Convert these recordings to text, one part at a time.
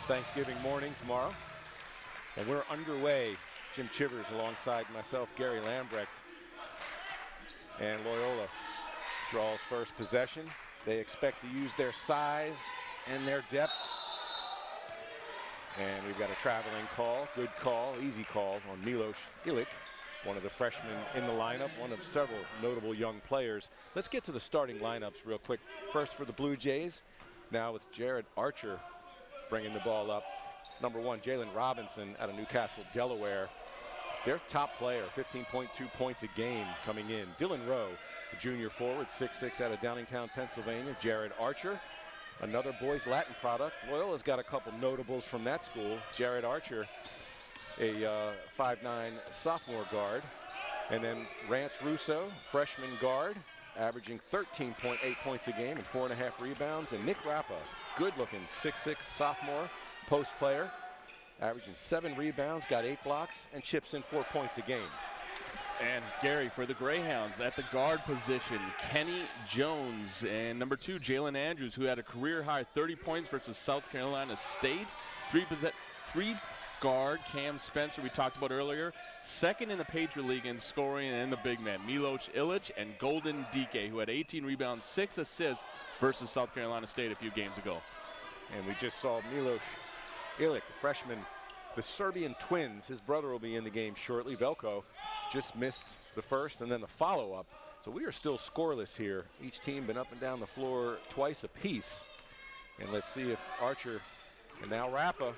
Thanksgiving morning tomorrow. And we're underway. Jim Chivers alongside myself, Gary Lambrecht. And Loyola draws first possession. They expect to use their size and their depth. And we've got a traveling call, good call, easy call on Milos Ilic, one of the freshmen in the lineup, one of several notable young players. Let's get to the starting lineups real quick. First for the Blue Jays, now with Jared Archer bringing the ball up. Number 1, Jalen Robinson out of Newcastle, Delaware. Their top player, 15.2 points a game coming in. Dylan Rowe, the junior forward, 6'6", out of Downingtown, Pennsylvania. Jared Archer, another boys Latin product. Loyola's got a couple notables from that school. Jared Archer, a 5'9" sophomore guard. And then Rance Russo, freshman guard, averaging 13.8 points a game and 4.5 rebounds. And Nick Rappa, good-looking 6'6" sophomore post player, averaging 7 rebounds, got 8 blocks, and chips in 4 points a game. And Gary, for the Greyhounds, at the guard position, Kenny Jones, and number 2, Jalen Andrews, who had a career-high 30 points versus South Carolina State. Three guard, Cam Spencer, we talked about earlier, second in the Patriot League in scoring, and the big man, Milos Ilic, and Golden Dike, who had 18 rebounds, 6 assists versus South Carolina State a few games ago. And we just saw Milos Ilic, freshman, the Serbian twins. His brother will be in the game shortly. Velko just missed the first and then the follow-up. So we are still scoreless here. Each team been up and down the floor twice apiece. And let's see if Archer, and now Rappa,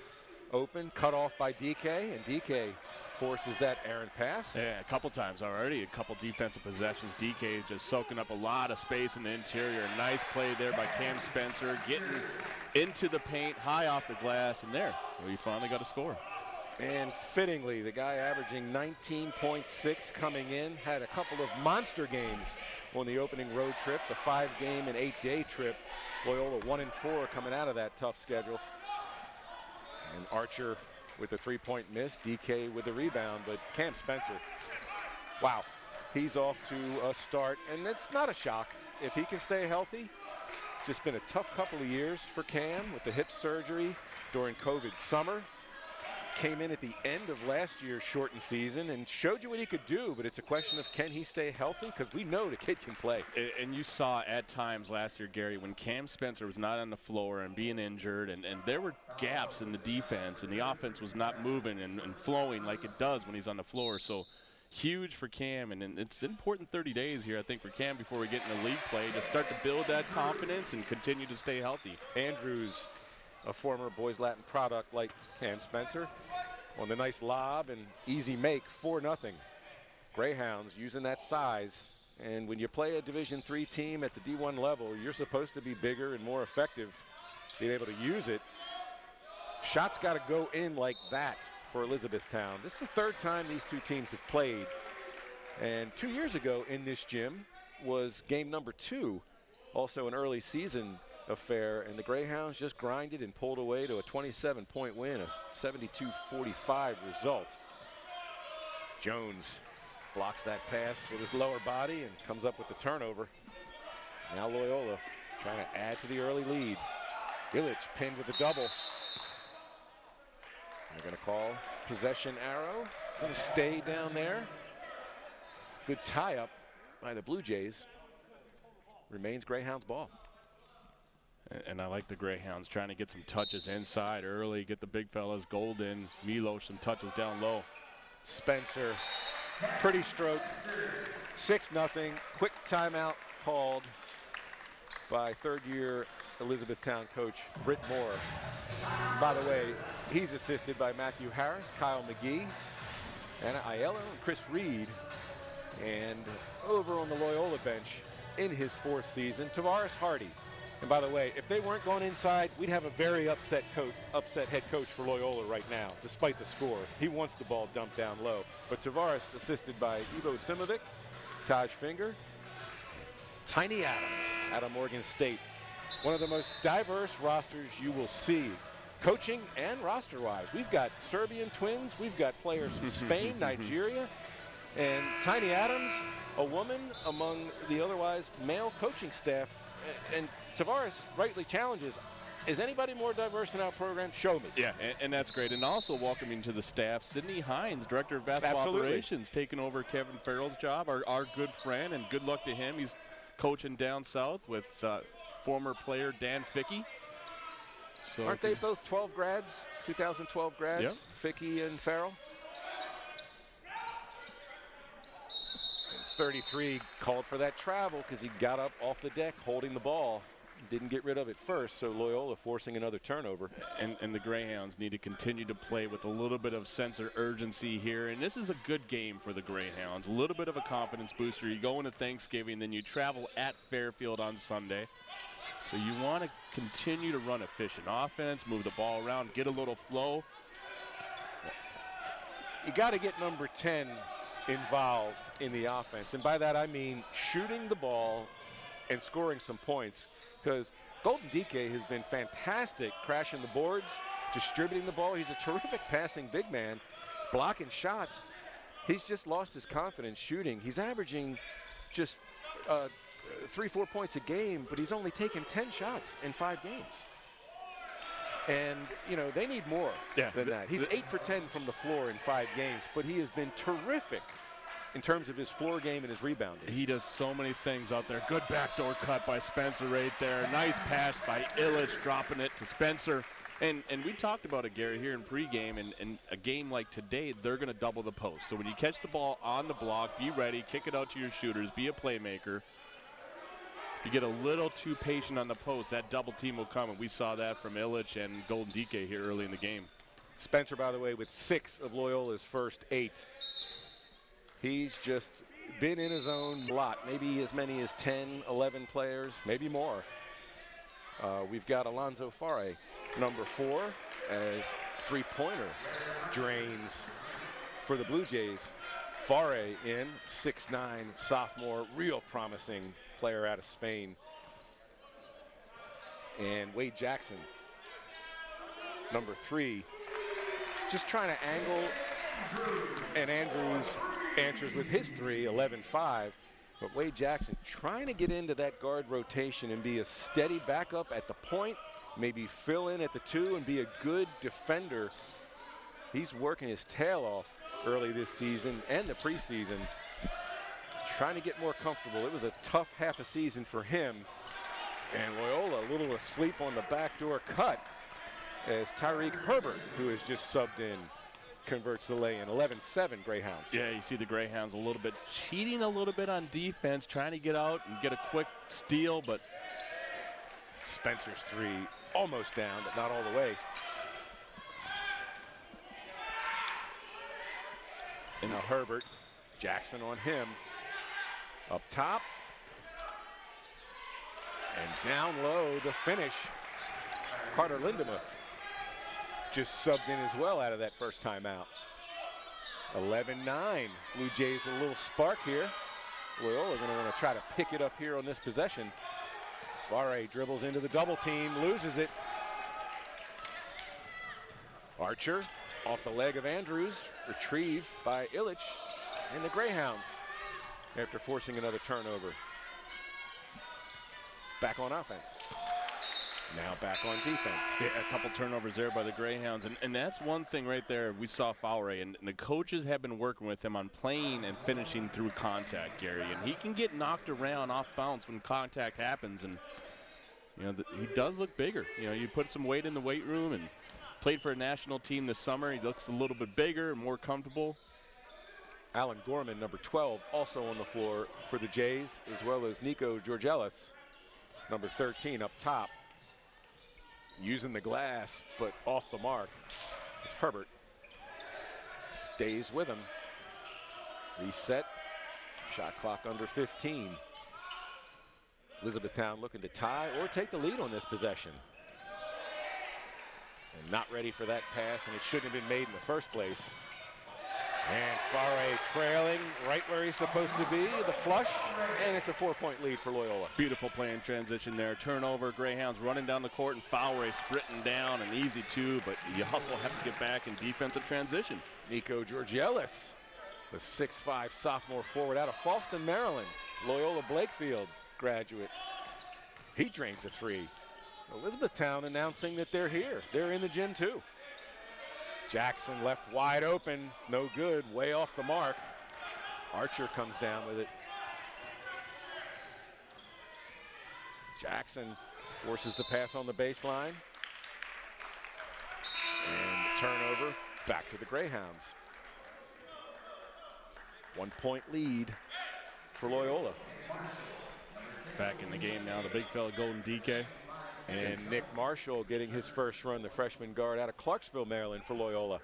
open, cut off by DK, and DK forces that errant pass. Yeah, a couple times already, a couple defensive possessions. DK just soaking up a lot of space in the interior. Nice play there by Cam Spencer, getting into the paint, high off the glass, and there, we finally got a score. And fittingly, the guy averaging 19.6 coming in, had a couple of monster games on the opening road trip, the 5-game and 8-day trip. Loyola 1-4 coming out of that tough schedule. And Archer with a 3-point miss, DK with a rebound, but Cam Spencer, wow, he's off to a start, and it's not a shock if he can stay healthy. Just been a tough couple of years for Cam with the hip surgery during COVID summer. Came in at the end of last year's shortened season and showed you what he could do, but it's a question of can he stay healthy, because we know the kid can play. And you saw at times last year, Gary, when Cam Spencer was not on the floor and being injured, and there were gaps in the defense, and the offense was not moving and flowing like it does when he's on the floor. So huge for Cam, and it's important 30 days here, I think, for Cam before we get into league play to start to build that confidence and continue to stay healthy. Andrews, a former boys Latin product like Cam Spencer, on the nice lob and easy make, 4-0. Greyhounds using that size, and when you play a Division III team at the D1 level, you're supposed to be bigger and more effective, being able to use it. Shots got to go in like that for Elizabethtown. This is the 3rd time these two teams have played, and 2 years ago in this gym was game number 2, also an early season affair, and the Greyhounds just grinded and pulled away to a 27-point win, a 72-45 result. Jones blocks that pass with his lower body and comes up with the turnover. Now Loyola trying to add to the early lead. Ilic pinned with a double. They're going to call possession arrow. Going to stay down there. Good tie-up by the Blue Jays. Remains Greyhounds ball. And I like the Greyhounds trying to get some touches inside early, get the big fellas, Golden, Milos, some touches down low. Spencer, pretty stroke, 6-0. Quick timeout called by 3rd-year Elizabethtown coach Britt Moore. By the way, he's assisted by Matthew Harris, Kyle McGee, Anna Aiello, and Chris Reed. And over on the Loyola bench in his 4th season, Tavares Hardy. And by the way, if they weren't going inside, we'd have a very upset head coach for Loyola right now, despite the score. He wants the ball dumped down low. But Tavares assisted by Ivo Simovic, Taj Finger, Tiny Adams out of Morgan State. One of the most diverse rosters you will see, coaching and roster-wise. We've got Serbian twins. We've got players from Spain, Nigeria, and Tiny Adams, a woman among the otherwise male coaching staff. And Tavares rightly challenges, Is anybody more diverse in our program? Show me. Yeah, and that's great. And also welcoming to the staff, Sydney Hines, Director of Basketball Absolutely. Operations, taking over Kevin Farrell's job, our good friend, and good luck to him. He's coaching down south with former player Dan Fickey. So aren't they both 12 grads, 2012 grads? Yep. Fickey and Farrell? 33 called for that travel because he got up off the deck holding the ball. Didn't get rid of it first, so Loyola forcing another turnover. And the Greyhounds need to continue to play with a little bit of sense of urgency here. And this is a good game for the Greyhounds. A little bit of a confidence booster. You go into Thanksgiving, then you travel at Fairfield on Sunday. So you want to continue to run efficient offense, move the ball around, get a little flow. You got to get number 10 involved in the offense. And by that I mean shooting the ball and scoring some points. Because Golden DK has been fantastic crashing the boards, distributing the ball. He's a terrific passing big man, blocking shots. He's just lost his confidence shooting. He's averaging just 3-4 points a game, but he's only taken 10 shots in 5 games. And, you know, they need more than that. He's 8 for 10 from the floor in 5 games, but he has been terrific in terms of his floor game and his rebounding. He does so many things out there. Good backdoor cut by Spencer right there. Nice pass by Illich, dropping it to Spencer. And we talked about it, Gary, here in pregame. And a game like today, they're going to double the post. So when you catch the ball on the block, be ready, kick it out to your shooters, be a playmaker. If you get a little too patient on the post, that double team will come. And we saw that from Illich and Golden DK here early in the game. Spencer, by the way, with 6 of Loyola's first 8. He's just been in his own lot, maybe as many as 10, 11 players, maybe more. We've got Alonzo Fare, number 4, as three-pointer drains for the Blue Jays. Fare in, 6'9", sophomore, real promising player out of Spain. And Wade Jackson, number 3, just trying to angle, and Andrews answers with his 3, 11-5. But Wade Jackson trying to get into that guard rotation and be a steady backup at the point, maybe fill in at the 2 and be a good defender. He's working his tail off early this season and the preseason, trying to get more comfortable. It was a tough half a season for him. And Loyola a little asleep on the backdoor cut as Tyreek Herbert, who has just subbed in, converts the lay-in. 11-7 Greyhounds. Yeah, you see the Greyhounds a little bit cheating a little bit on defense, trying to get out and get a quick steal, but Spencer's 3 almost down, but not all the way. And now Herbert, Jackson on him. Up top. And down low, the finish. Carter Lindemuth just subbed in as well out of that first time out. 11-9. Blue Jays with a little spark here. Loyola going to want to try to pick it up here on this possession. Fare dribbles into the double team, loses it. Archer off the leg of Andrews, retrieved by Illich and the Greyhounds after forcing another turnover. Back on offense. Now back on defense. Yeah, a couple turnovers there by the Greyhounds. And that's one thing right there. We saw Fowler, and the coaches have been working with him on playing and finishing through contact, Gary. And he can get knocked around off bounce when contact happens. And, you know, he does look bigger. You know, you put some weight in the weight room and played for a national team this summer. He looks a little bit bigger and more comfortable. Alan Gorman, number 12, also on the floor for the Jays, as well as Nico Georgelis, number 13, up top. Using the glass, but off the mark. As Herbert stays with him. Reset. Shot clock under 15. Elizabethtown looking to tie or take the lead on this possession. And not ready for that pass, and it shouldn't have been made in the first place. And Fare trailing right where he's supposed to be, the flush, and it's a 4-point lead for Loyola. Beautiful play in transition there. Turnover, Greyhounds running down the court, and Fowler sprinting down, an easy 2, but you also have to get back in defensive transition. Nico Georgelis, the 6'5" sophomore forward out of Falston, Maryland. Loyola Blakefield graduate. He drains a 3. Elizabethtown announcing that they're here. They're in the gym too. Jackson left wide open, no good, way off the mark. Archer comes down with it. Jackson forces the pass on the baseline. And turnover, back to the Greyhounds. 1 point lead for Loyola. Back in the game now, the big fella Golden DK. And Nick Marshall getting his first run, the freshman guard out of Clarksville, Maryland for Loyola.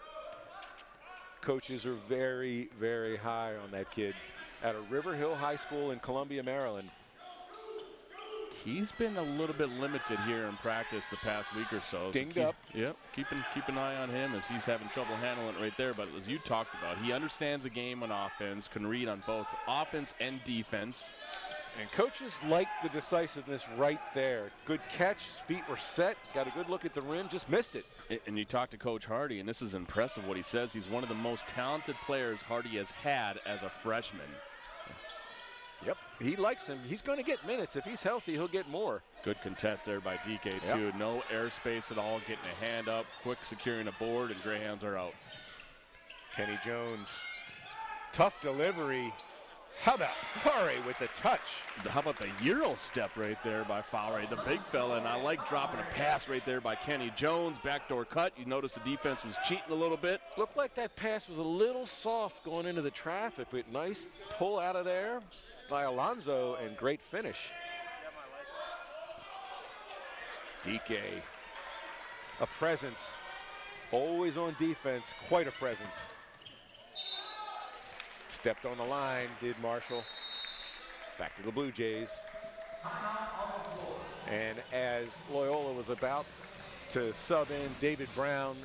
Coaches are very, very high on that kid out of River Hill High School in Columbia, Maryland. He's been a little bit limited here in practice the past week or so. Dinged up. Yep, keep an eye on him as he's having trouble handling it right there. But as you talked about, he understands the game on offense, can read on both offense and defense. And coaches like the decisiveness right there. Good catch, feet were set, got a good look at the rim, just missed it. And you talk to Coach Hardy, and this is impressive what he says. He's one of the most talented players Hardy has had as a freshman. Yep, he likes him. He's going to get minutes. If he's healthy, he'll get more. Good contest there by DK, too. Yep. No airspace at all, getting a hand up, quick securing a board, and Greyhounds are out. Kenny Jones, tough delivery. How about Fowry with the touch? How about the Euro step right there by Fowry, the big fella, and I like dropping a pass right there by Kenny Jones. Backdoor cut. You notice the defense was cheating a little bit. Looked like that pass was a little soft going into the traffic, but nice pull out of there by Alonzo and great finish. DK, a presence, always on defense, quite a presence. Stepped on the line, did Marshall. Back to the Blue Jays. And as Loyola was about to sub in David Brown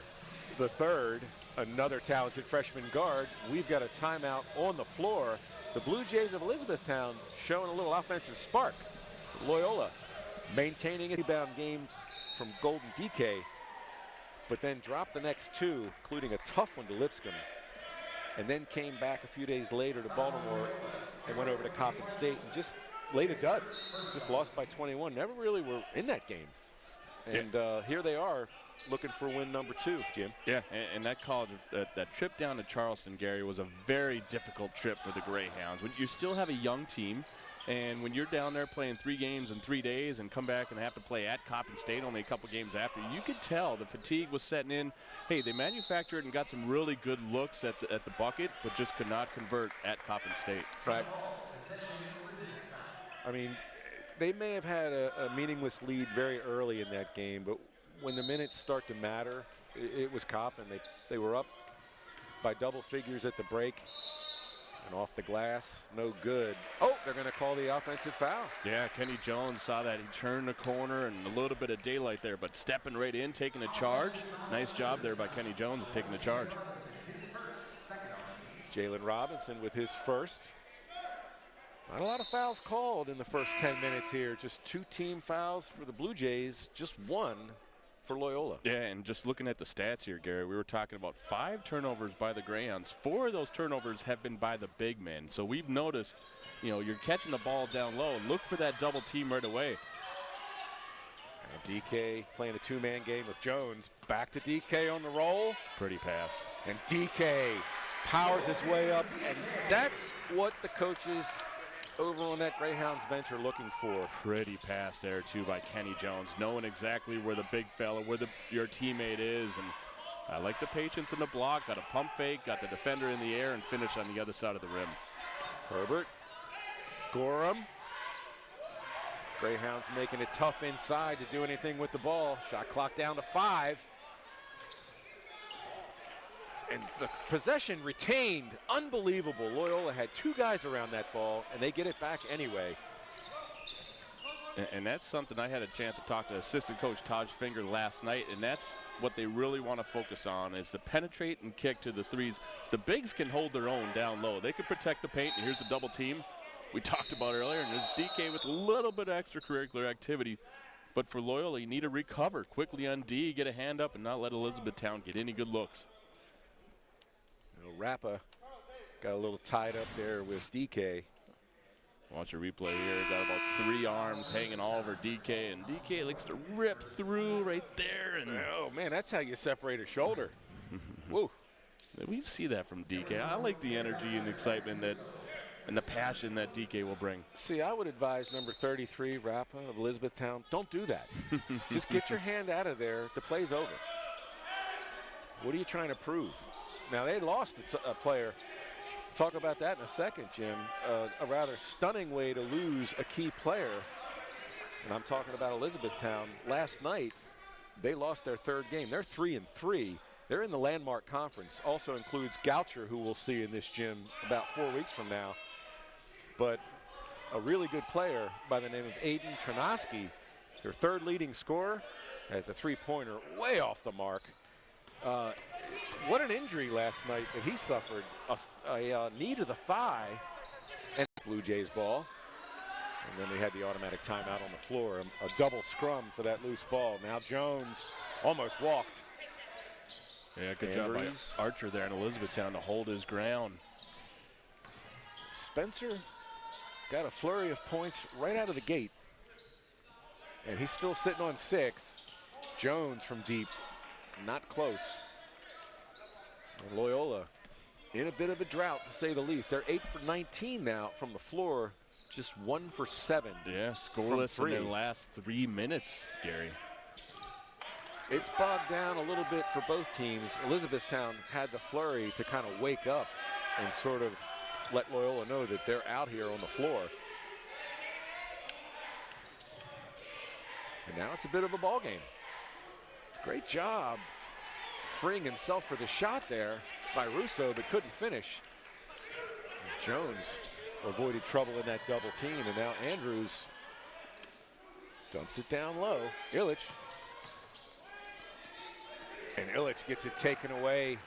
III, another talented freshman guard, we've got a timeout on the floor. The Blue Jays of Elizabethtown showing a little offensive spark. Loyola maintaining a rebound game from Golden DK, but then dropped the next two, including a tough one to Lipscomb. And then came back a few days later to Baltimore and went over to Coppin State and just laid a dud. Just lost by 21. Never really were in that game. And here they are looking for win number 2, Jim. Yeah, and that college, that trip down to Charleston, Gary, was a very difficult trip for the Greyhounds. When you still have a young team, and when you're down there playing 3 games in 3 days and come back and have to play at Coppin State only a couple games after, you could tell the fatigue was setting in. Hey, they manufactured and got some really good looks at the bucket, but just could not convert at Coppin State. Right. I mean, they may have had a meaningless lead very early in that game, but when the minutes start to matter, it was Coppin. They were up by double figures at the break. And off the glass, no good. Oh, they're going to call the offensive foul. Yeah, Kenny Jones saw that. He turned the corner and a little bit of daylight there, but stepping right in, taking a charge. Nice job there by Kenny Jones taking the charge. Jalen Robinson with his first. Not a lot of fouls called in the first 10 minutes here. Just 2 team fouls for the Blue Jays, just 1 for Loyola. Yeah, and just looking at the stats here, Gary, we were talking about 5 turnovers by the Greyhounds. 4 of those turnovers have been by the big men. So we've noticed, you're catching the ball down low. Look for that double team right away. And DK playing a 2-man game with Jones. Back to DK on the roll. Pretty pass. And DK powers his way up. And that's what the coaches over on that Greyhounds bench are looking for. Pretty pass there, too, by Kenny Jones, knowing exactly where the big fella, where your teammate is. And I like the patience in the block. Got a pump fake, got the defender in the air, and finished on the other side of the rim. Herbert, Gorham. Greyhounds making it tough inside to do anything with the ball. Shot clock down to 5. And the possession retained, unbelievable. Loyola had 2 guys around that ball, and they get it back anyway. And that's something I had a chance to talk to assistant coach Taj Finger last night, and that's what they really want to focus on is to penetrate and kick to the threes. The bigs can hold their own down low. They can protect the paint, and here's a double team we talked about earlier, and there's DK with a little bit of extracurricular activity. But for Loyola, you need to recover quickly on D, get a hand up, and not let Elizabethtown get any good looks. Rappa got a little tied up there with DK. Watch a replay here. Got about 3 arms hanging all over DK, and DK likes to rip through right there. And oh, man, that's how you separate a shoulder. Woo. We see that from DK. I like the energy and the excitement and the passion that DK will bring. See, I would advise number 33, Rappa of Elizabethtown, don't do that. Just get your hand out of there. The play's over. What are you trying to prove? Now, they lost a player. Talk about that in a second, Jim. A rather stunning way to lose a key player. And I'm talking about Elizabethtown. Last night, they lost their 3rd game. They're 3-3. They're in the Landmark Conference. Also includes Goucher, who we'll see in this gym about 4 weeks from now. But a really good player by the name of Aiden Tronoski, their 3rd leading scorer, has a 3-pointer way off the mark. What an injury last night that he suffered. A knee to the thigh, and Blue Jays ball. And then they had the automatic timeout on the floor. A double scrum for that loose ball. Now Jones almost walked. Yeah, good job by Archer there in Elizabethtown to hold his ground. Spencer got a flurry of points right out of the gate. And he's still sitting on 6. Jones from deep, not close. And Loyola in a bit of a drought, to say the least. They're 8 for 19 now from the floor, just 1 for 7. Yeah, scoreless in their last 3 minutes, Gary. It's bogged down a little bit for both teams. Elizabethtown had the flurry to kind of wake up and sort of let Loyola know that they're out here on the floor. And now it's a bit of a ball game. Great job freeing himself for the shot there by Russo, but couldn't finish. Jones avoided trouble in that double team, and now Andrews dumps it down low. Illich. And Illich gets it taken away.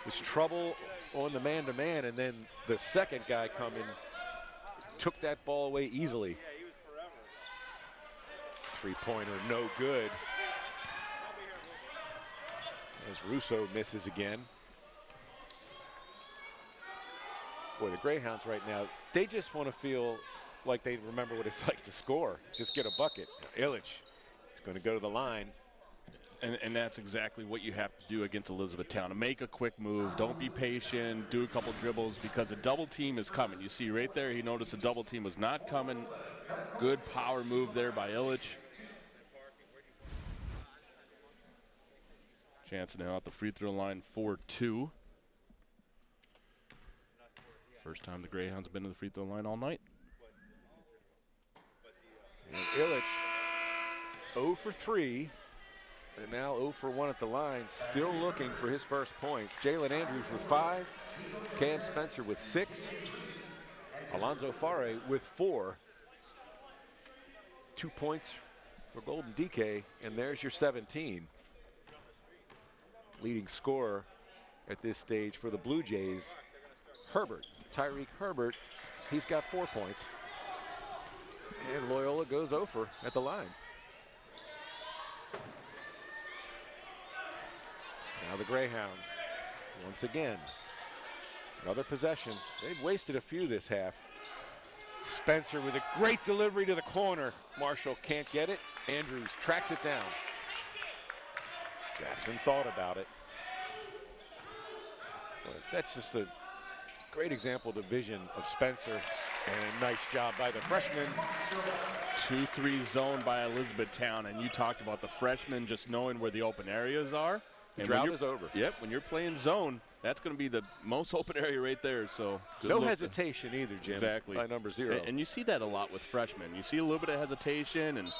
There's trouble on the man-to-man, and then the second guy coming took that ball away easily. 3-pointer, no good. As Russo misses again. Boy, the Greyhounds right now, they just want to feel like they remember what it's like to score. Just get a bucket. Illich is going to go to the line. And that's exactly what you have to do against Elizabethtown. Make a quick move. Don't be patient. Do a couple dribbles because a double team is coming. You see right there, he noticed a double team was not coming. Good power move there by Illich. Chance now at the free throw line 4-2. First time the Greyhounds have been to the free throw line all night. And Illich 0 for 3. And now 0 for 1 at the line, still looking for his first point. Jalen Andrews with 5, Cam Spencer with 6, Alonzo Farre with 4. 2 points for Golden DK, and there's your 17. Leading scorer at this stage for the Blue Jays, Herbert, Tyreek Herbert. He's got 4 points. And Loyola goes over at the line. Now the Greyhounds, once again, another possession. They've wasted a few this half. Spencer with a great delivery to the corner. Marshall can't get it. Andrews tracks it down. Jackson thought about it. But that's just a great example of the vision of Spencer. And a nice job by the freshman. 2-3 zone by Elizabethtown, and you talked about the freshmen just knowing where the open areas are. The drought is over. Yep, when you're playing zone, that's going to be the most open area right there. So no hesitation either, Jim. Exactly. By number 0. And you see that a lot with freshmen. You see a little bit of hesitation, and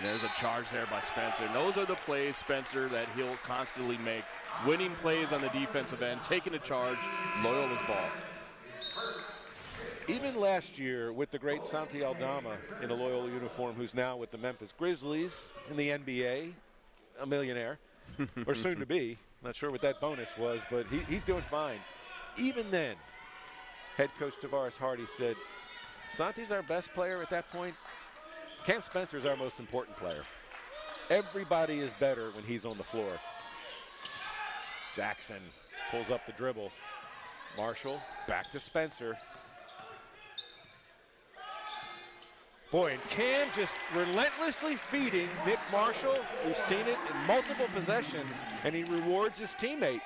there's a charge there by Spencer. And those are the plays, Spencer, that he'll constantly make. Winning plays on the defensive end, taking a charge, Loyola's ball. Even last year with the great Santi Aldama in a Loyola uniform, who's now with the Memphis Grizzlies in the NBA, a millionaire, or soon to be. Not sure what that bonus was, but he's doing fine. Even then, head coach Tavares Hardy said, Santi's our best player at that point. Cam Spencer's our most important player. Everybody is better when he's on the floor. Jackson pulls up the dribble. Marshall back to Spencer. Boy, and Cam just relentlessly feeding Nick Marshall. We've seen it in multiple possessions, and he rewards his teammate.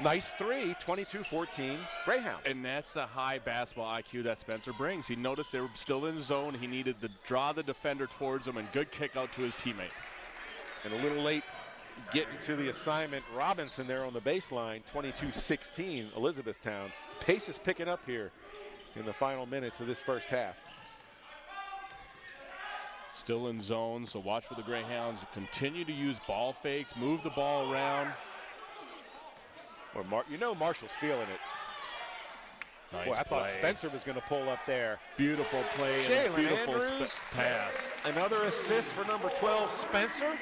Nice three, 22-14, Greyhounds. And that's the high basketball IQ that Spencer brings. He noticed they were still in zone. He needed to draw the defender towards him, and good kick out to his teammate. And a little late getting to the assignment. Robinson there on the baseline, 22-16, Elizabethtown. Pace is picking up here in the final minutes of this first half. Still in zone, so watch for the Greyhounds to continue to use ball fakes, move the ball around. Or you know Marshall's feeling it. Nice Boy, I play. thought Spencer was going to pull up there. Beautiful play and Jalen beautiful Andrews, pass. Another assist for number 12, Spencer.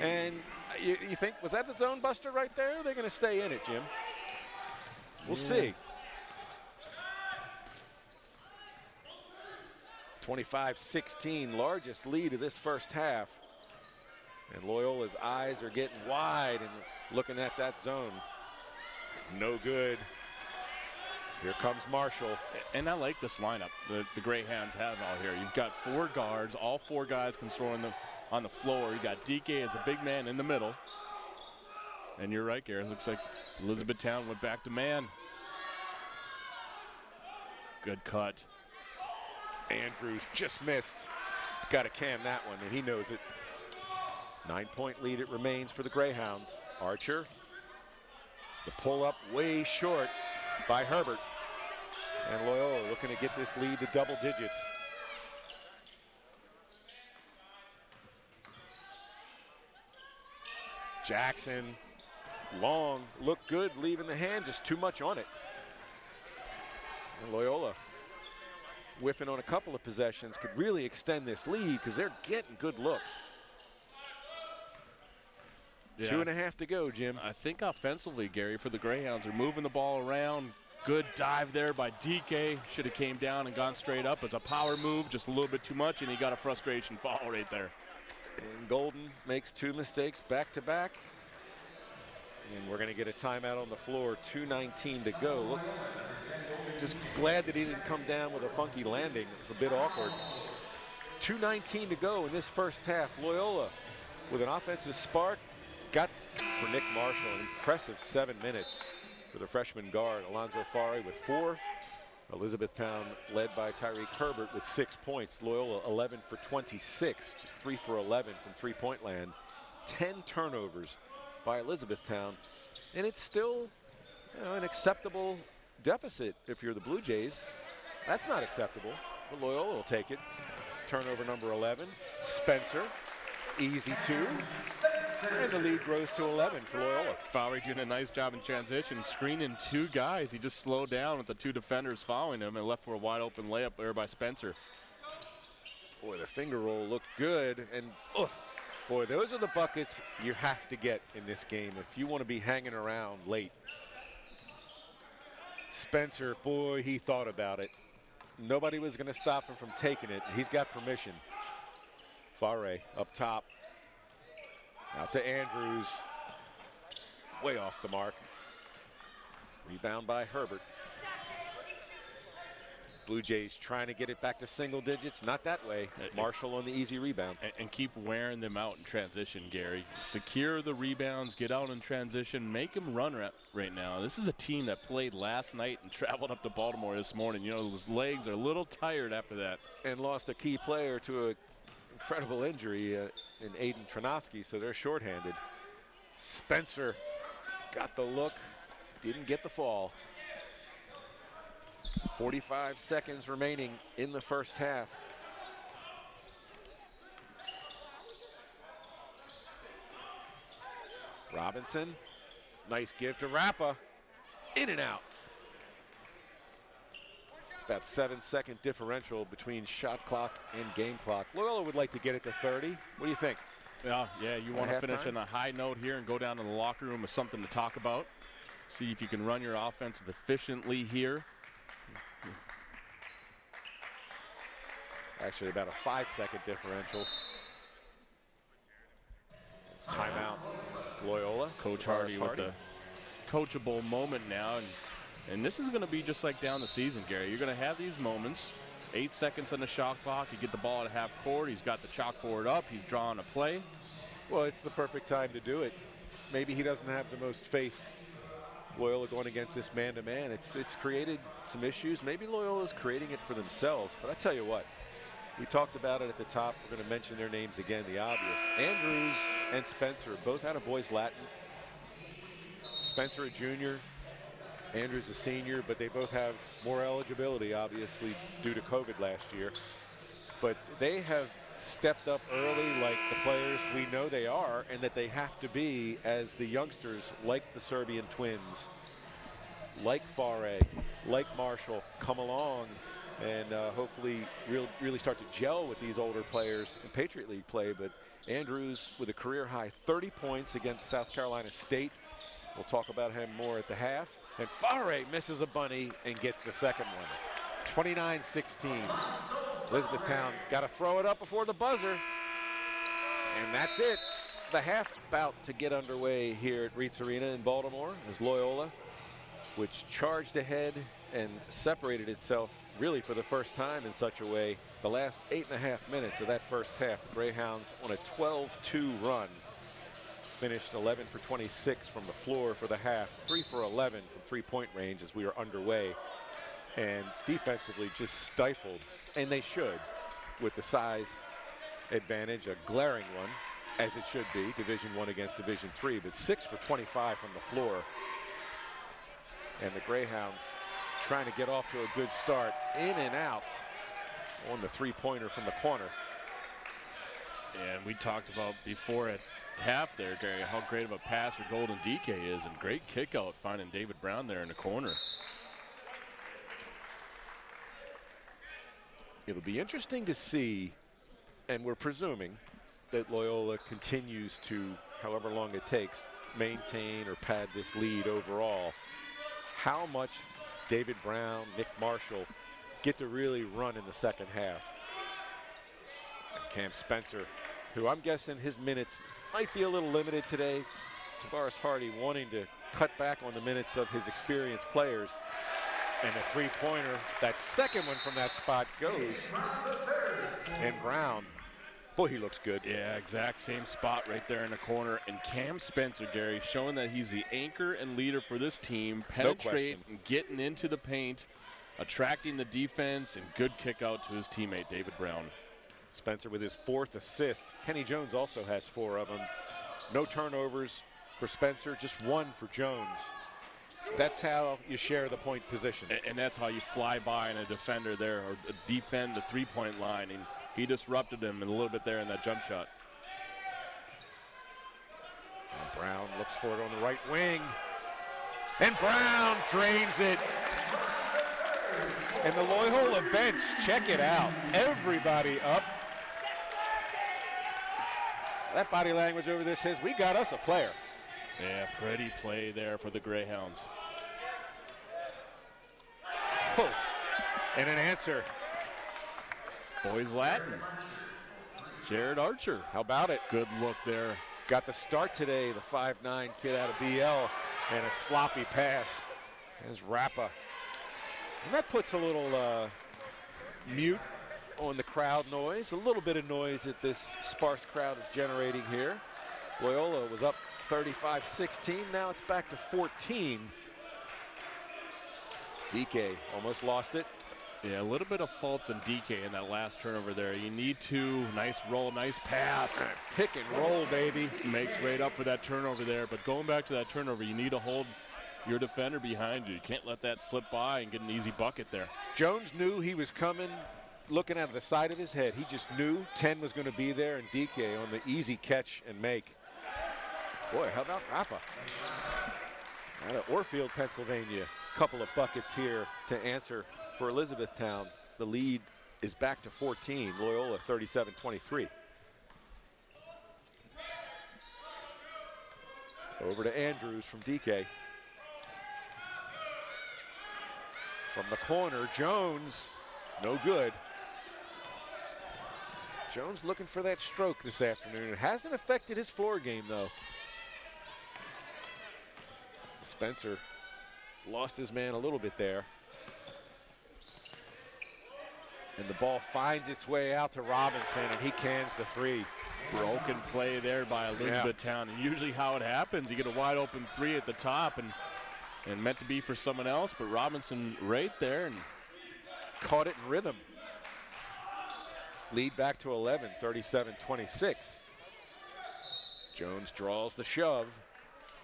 And you think, was that the zone buster right there? Or are they going to stay in it, Jim? We'll see. 25-16, largest lead of this first half. And Loyola's eyes are getting wide and looking at that zone. No good. Here comes Marshall. And I like this lineup the Greyhounds have out here. You've got four guards. All four guys can score on the floor. You got DK as a big man in the middle. And you're right, Gary. Looks like Elizabethtown went back to man. Good cut. Andrews just missed. Got to Cam that one, and he knows it. 9-point lead it remains for the Greyhounds. Archer. The pull-up way short by Herbert. And Loyola looking to get this lead to double digits. Jackson, long, looked good, leaving the hand, just too much on it. And Loyola, whiffing on a couple of possessions, could really extend this lead because they're getting good looks. Yeah. 2.5 to go, Jim. I think offensively, Gary, for the Greyhounds, are moving the ball around. Good dive there by DK. Should have came down and gone straight up. It's a power move, just a little bit too much, and he got a frustration foul right there. And Golden makes two mistakes back-to-back. And we're going to get a timeout on the floor. 2:19 to go. Look, just glad that he didn't come down with a funky landing. It was a bit awkward. 2:19 to go in this first half. Loyola with an offensive spark. Got for Nick Marshall an impressive 7 minutes for the freshman guard. Alonzo Fari with 4. Elizabethtown led by Tyreek Herbert with 6 points. Loyola 11 for 26, just 3 for 11 from three-point land. 10 turnovers by Elizabethtown, and it's still, an acceptable deficit if you're the Blue Jays. That's not acceptable, but Loyola will take it. Turnover number 11, Spencer, easy 2, and the lead grows to 11 for Loyola. Fowler doing a nice job in transition, screening 2 guys. He just slowed down with the 2 defenders following him and left for a wide open layup there by Spencer. Boy, the finger roll looked good, and boy, those are the buckets you have to get in this game if you want to be hanging around late. Spencer, boy, he thought about it. Nobody was going to stop him from taking it. He's got permission. Fare up top. Out to Andrews. Way off the mark. Rebound by Herbert. Blue Jays trying to get it back to single digits. Not that way. Marshall on the easy rebound. And keep wearing them out in transition, Gary. Secure the rebounds, get out in transition, make them run right now. This is a team that played last night and traveled up to Baltimore this morning. You know, those legs are a little tired after that. And lost a key player to an incredible injury in Aiden Tronosky, so they're shorthanded. Spencer got the look, didn't get the fall. 45 seconds remaining in the first half. Robinson, nice give to Rappa, in and out. About 7-second differential between shot clock and game clock. Loyola would like to get it to 30. What do you think? Yeah, you want to finish on a high note here and go down to the locker room with something to talk about. See if you can run your offense efficiently here. Actually, about a 5-second differential. Timeout, Loyola. Coach Hardy with the coachable moment now. And this is going to be just like down the season, Gary. You're going to have these moments. 8 seconds on the shot clock. You get the ball at half court. He's got the chalkboard up. He's drawing a play. Well, it's the perfect time to do it. Maybe he doesn't have the most faith, Loyola, going against this man-to-man. It's created some issues. Maybe Loyola's creating it for themselves. But I tell you what, we talked about it at the top. We're going to mention their names again, the obvious. Andrews and Spencer, both out of boys Latin. Spencer a junior, Andrews a senior, but they both have more eligibility, obviously, due to COVID last year. But they have stepped up early like the players we know they are and that they have to be as the youngsters like the Serbian twins, like Fare, like Marshall come along and hopefully really start to gel with these older players in Patriot League play. But Andrews with a career high 30 points against South Carolina State. We'll talk about him more at the half. And Fare misses a bunny and gets the second one. 29-16. Elizabethtown got to throw it up before the buzzer. And that's it. The half about to get underway here at Reitz Arena in Baltimore as Loyola, which charged ahead and separated itself really for the first time in such a way. The last 8.5 minutes of that first half, the Greyhounds on a 12-2 run. Finished 11 for 26 from the floor for the half, 3 for 11 from three-point range as we are underway. And defensively just stifled, and they should, with the size advantage, a glaring one, as it should be, Division I against Division III, but 6 for 25 from the floor. And the Greyhounds trying to get off to a good start, in and out on the three-pointer from the corner. And we talked about before at half there, Gary, how great of a passer Golden DK is, and great kick out finding David Brown there in the corner. It'll be interesting to see, and we're presuming that Loyola continues to, however long it takes, maintain or pad this lead overall. How much David Brown, Nick Marshall get to really run in the second half. And Cam Spencer, who I'm guessing his minutes might be a little limited today. Tavares Hardy wanting to cut back on the minutes of his experienced players. And a three-pointer, that second one from that spot goes. And Brown, boy, he looks good. Yeah, exact same spot right there in the corner. And Cam Spencer, Gary, showing that he's the anchor and leader for this team, penetrating and getting into the paint, attracting the defense, and good kick out to his teammate, David Brown. Spencer with his 4th assist. Kenny Jones also has 4 of them. No turnovers for Spencer, just 1 for Jones. That's how you share the point position. And that's how you fly by in a defender there, or defend the three-point line. And he disrupted him a little bit there in that jump shot. And Brown looks for it on the right wing. And Brown drains it. And the Loyola bench, check it out. Everybody up. That body language over this says, we got us a player. Yeah, pretty play there for the Greyhounds. Oh, and an answer. Boys Latin. Jared Archer. How about it? Good look there. Got the start today, the 5'9" kid out of BL, and a sloppy pass as Rappa. And that puts a little mute on the crowd noise, a little bit of noise that this sparse crowd is generating here. Loyola was up 35-16, now it's back to 14. DK almost lost it. Yeah, a little bit of fault on DK in that last turnover there. You need to, nice roll, nice pass. Pick and roll, baby. Makes right up for that turnover there, but going back to that turnover, you need to hold your defender behind you. You can't let that slip by and get an easy bucket there. Jones knew he was coming, looking out of the side of his head. He just knew 10 was going to be there, and DK on the easy catch and make. Boy, how about Rappa? Out of Orfield, Pennsylvania. Couple of buckets here to answer for Elizabethtown. The lead is back to 14. Loyola 37-23. Over to Andrews from DK. From the corner, Jones, no good. Jones looking for that stroke this afternoon. It hasn't affected his floor game, though. Spencer lost his man a little bit there. And the ball finds its way out to Robinson, and he cans the three. Broken play there by Elizabethtown. And usually how it happens, you get a wide open three at the top and meant to be for someone else, but Robinson right there and caught it in rhythm. Lead back to 11, 37-26. Jones draws the shove.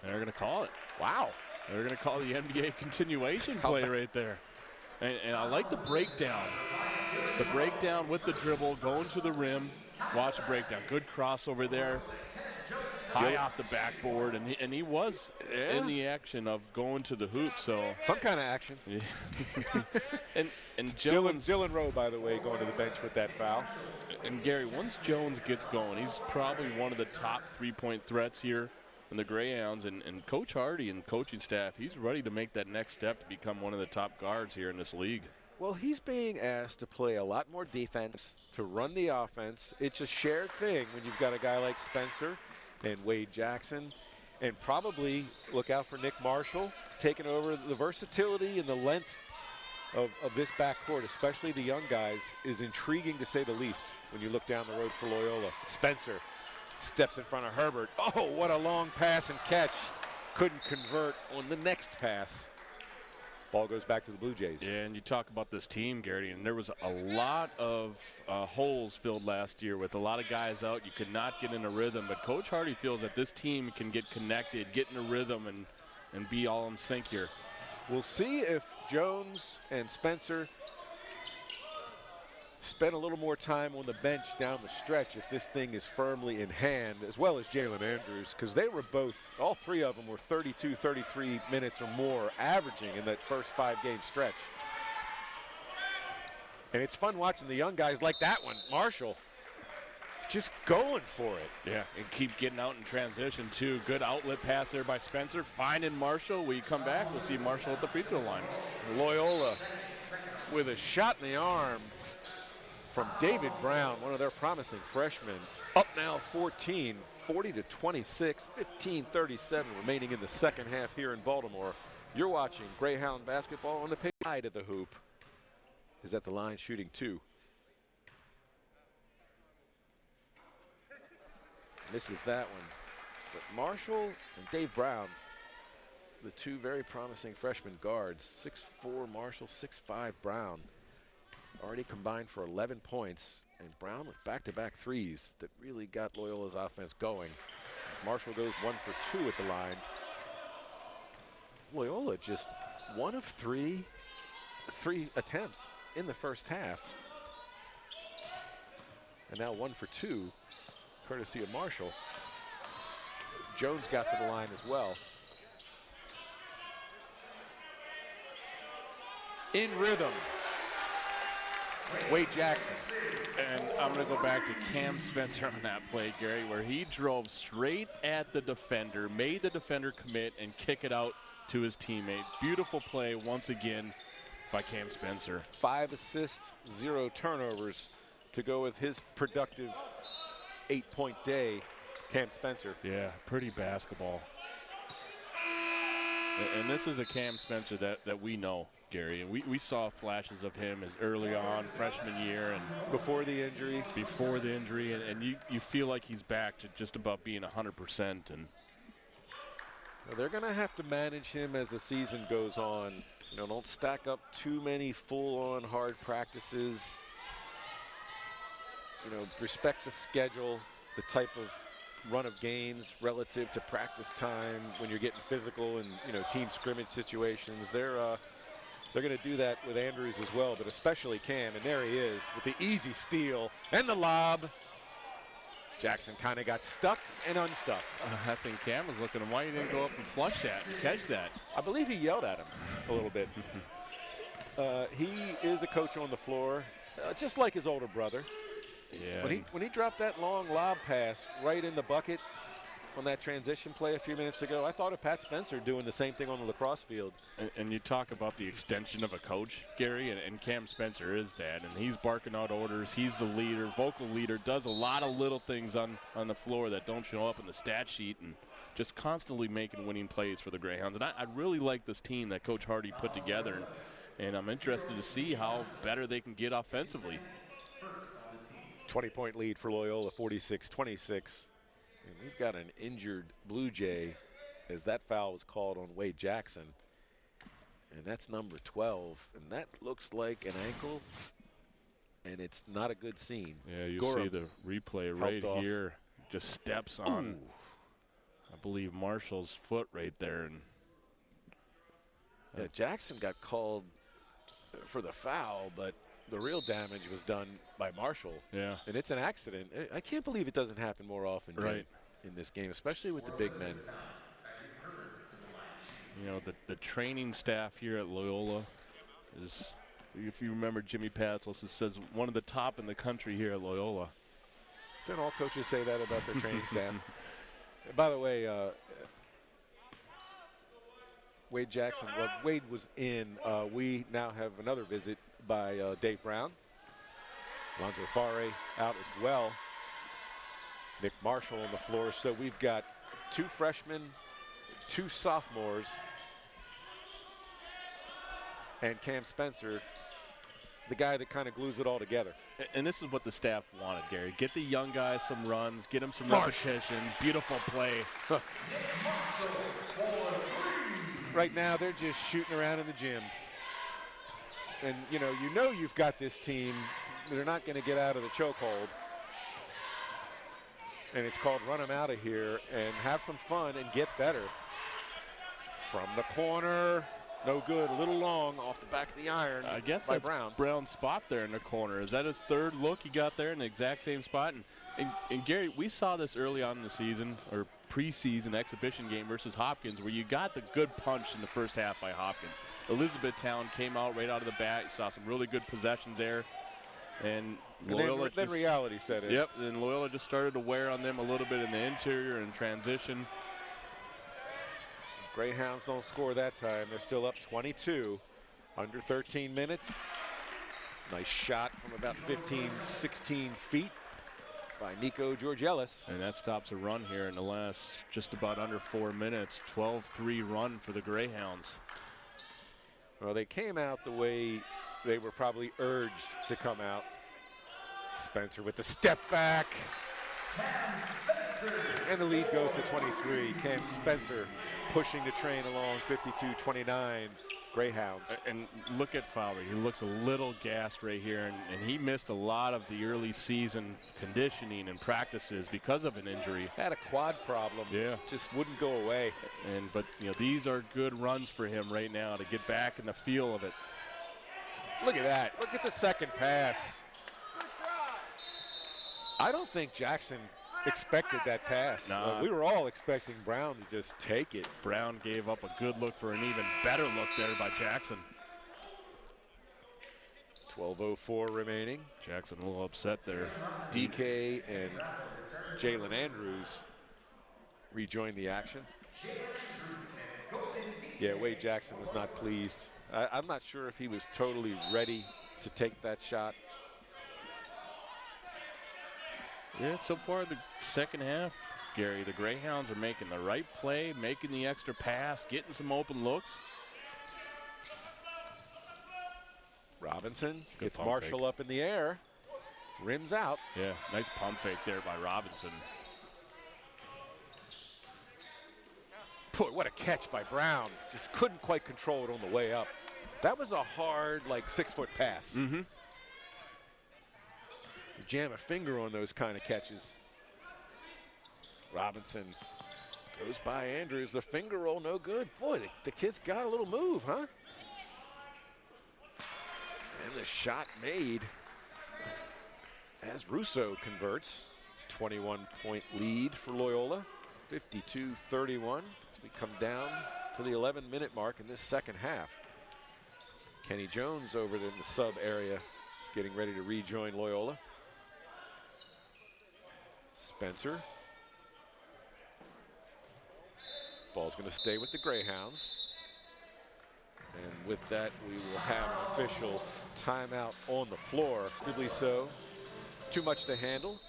They're going to call it. Wow. They're going to call the NBA continuation play right there. And I like the breakdown. The breakdown with the dribble, going to the rim. Watch the breakdown. Good crossover there. High off the backboard. And he was in the action of going to the hoop. So some kind of action. Yeah. and Jones, Dylan Rowe, by the way, going to the bench with that foul. And Gary, once Jones gets going, he's probably one of the top three-point threats here in the Greyhounds. And Coach Hardy and coaching staff, he's ready to make that next step to become one of the top guards here in this league. Well, he's being asked to play a lot more defense, to run the offense. It's a shared thing when you've got a guy like Spencer and Wade Jackson, and probably look out for Nick Marshall taking over. The versatility and the length of this backcourt, especially the young guys, is intriguing to say the least when you look down the road for Loyola. Spencer steps in front of Herbert. Oh, what a long pass and catch. Couldn't convert on the next pass. Ball goes back to the Blue Jays. Yeah, and you talk about this team, Gary, and there was a lot of holes filled last year with a lot of guys out. You could not get in a rhythm, but Coach Hardy feels that this team can get connected, get in a rhythm, and be all in sync here. We'll see if Jones and Spencer spend a little more time on the bench down the stretch if this thing is firmly in hand, as well as Jalen Andrews, because they were both, all three of them were 32, 33 minutes or more averaging in that first 5-game stretch. And it's fun watching the young guys like that one, Marshall, just going for it. Yeah, and keep getting out in transition too. Good outlet pass there by Spencer, finding Marshall. We come back, we'll see Marshall at the free throw line. Loyola with a shot in the arm from David Brown, one of their promising freshmen. Up now 14, 40-26, 15:37 remaining in the second half here in Baltimore. You're watching Greyhound basketball on the page side of the hoop. Is at the line shooting two. Misses that one. But Marshall and Dave Brown, the two very promising freshman guards, 6'4" Marshall, 6'5" Brown, already combined for 11 points, and Brown with back-to-back threes that really got Loyola's offense going. As Marshall goes 1 for 2 at the line. Loyola just 1 of 3 attempts in the first half. And now 1 for 2, courtesy of Marshall. Jones got to the line as well. In rhythm, Wade Jackson. And I'm going to go back to Cam Spencer on that play, Gary, where he drove straight at the defender, made the defender commit, and kick it out to his teammate. Beautiful play once again by Cam Spencer. 5 assists, 0 turnovers to go with his productive 8-point day, Cam Spencer. Yeah, pretty basketball. And this is a Cam Spencer that we know, Gary. And we saw flashes of him as early on, freshman year. And before the injury. Before the injury. And you feel like he's back to just about being 100%. And well, they're going to have to manage him as the season goes on. You know, don't stack up too many full-on hard practices. You know, respect the schedule, the type of run of games relative to practice time when you're getting physical and, you know, team scrimmage situations. They're going to do that with Andrews as well, but especially Cam. And there he is with the easy steal and the lob. Jackson kind of got stuck and unstuck. I think Cam was looking at him. Why you didn't go up and flush that and catch that? I believe he yelled at him a little bit. He is a coach on the floor, just like his older brother. Yeah. When he dropped that long lob pass right in the bucket on that transition play a few minutes ago, I thought of Pat Spencer doing the same thing on the lacrosse field. And you talk about the extension of a coach, Gary, and Cam Spencer is that. And he's barking out orders. He's the leader, vocal leader, does a lot of little things on the floor that don't show up in the stat sheet, and just constantly making winning plays for the Greyhounds. And I really like this team that Coach Hardy put together. and I'm interested to see how better they can get offensively. 20-point lead for Loyola, 46-26. And we've got an injured Blue Jay as that foul was called on Wade Jackson. And that's number 12. And that looks like an ankle. And it's not a good scene. Yeah, you see the replay right here. Just steps on, I believe, Marshall's foot right there. And yeah, Jackson got called for the foul, but the real damage was done by Marshall. Yeah. And it's an accident. I can't believe it doesn't happen more often in this game, especially with the big men. You know, the training staff here at Loyola is, if you remember Jimmy Patsos, it says one of the top in the country here at Loyola. Don't all coaches say that about their training staff? By the way, Wade Jackson, well, Wade was in. We now have another visit by Dave Brown. Alonzo Farre out as well. Nick Marshall on the floor. So we've got 2 freshmen, 2 sophomores, and Cam Spencer, the guy that kind of glues it all together. And this is what the staff wanted, Gary. Get the young guys some runs, get them some repetition. Beautiful play. Right now, they're just shooting around in the gym. And, you know you've got this team. They're not going to get out of the chokehold. And it's called run them out of here and have some fun and get better. From the corner. No good. A little long off the back of the iron. I guess by that's Brown. Brown's spot there in the corner. Is that his 3rd look he got there in the exact same spot? And Gary, we saw this early on in the season, or preseason exhibition game versus Hopkins, where you got the good punch in the first half by Hopkins. Elizabethtown came out right out of the bat. You saw some really good possessions there. And Loyola then reality set in. Yep, and Loyola just started to wear on them a little bit in the interior and transition. Greyhounds don't score that time. They're still up 22, under 13 minutes. Nice shot from about 15, 16 feet by Nico Georgelis. And that stops a run here in the last just about under 4 minutes. 12-3 run for the Greyhounds. Well, they came out the way they were probably urged to come out. Spencer with the step back. And the lead goes to 23. Cam Spencer pushing the train along, 52-29 Greyhounds. And look at Fowler. He looks a little gassed right here, and he missed a lot of the early season conditioning and practices because of an injury. Had a quad problem. Yeah. Just wouldn't go away. But these are good runs for him right now to get back in the feel of it. Look at that. Look at the second pass. I don't think Jackson expected that pass. Nah. We were all expecting Brown to just take it. Brown gave up a good look for an even better look there by Jackson. 12:04 remaining. Jackson a little upset there. DK and Jalen Andrews rejoined the action. Yeah, Wade Jackson was not pleased. I'm not sure if he was totally ready to take that shot. Yeah, so far the second half, Gary, the Greyhounds are making the right play, making the extra pass, getting some open looks. Robinson Good gets pump Marshall fake. up in the air, rims out. Yeah, nice pump fake there by Robinson. Boy, what a catch by Brown. Just couldn't quite control it on the way up. That was a hard, 6-foot pass. Mm-hmm. You jam a finger on those kind of catches. Robinson goes by Andrews. The finger roll, no good. Boy, the kid's got a little move, huh? And the shot made as Russo converts. 21-point lead for Loyola, 52-31. As we come down to the 11-minute mark in this second half. Kenny Jones over in the sub area getting ready to rejoin Loyola. Spencer. Ball's going to stay with the Greyhounds. And with that, we will have an official timeout on the floor. Probably so. Too much to handle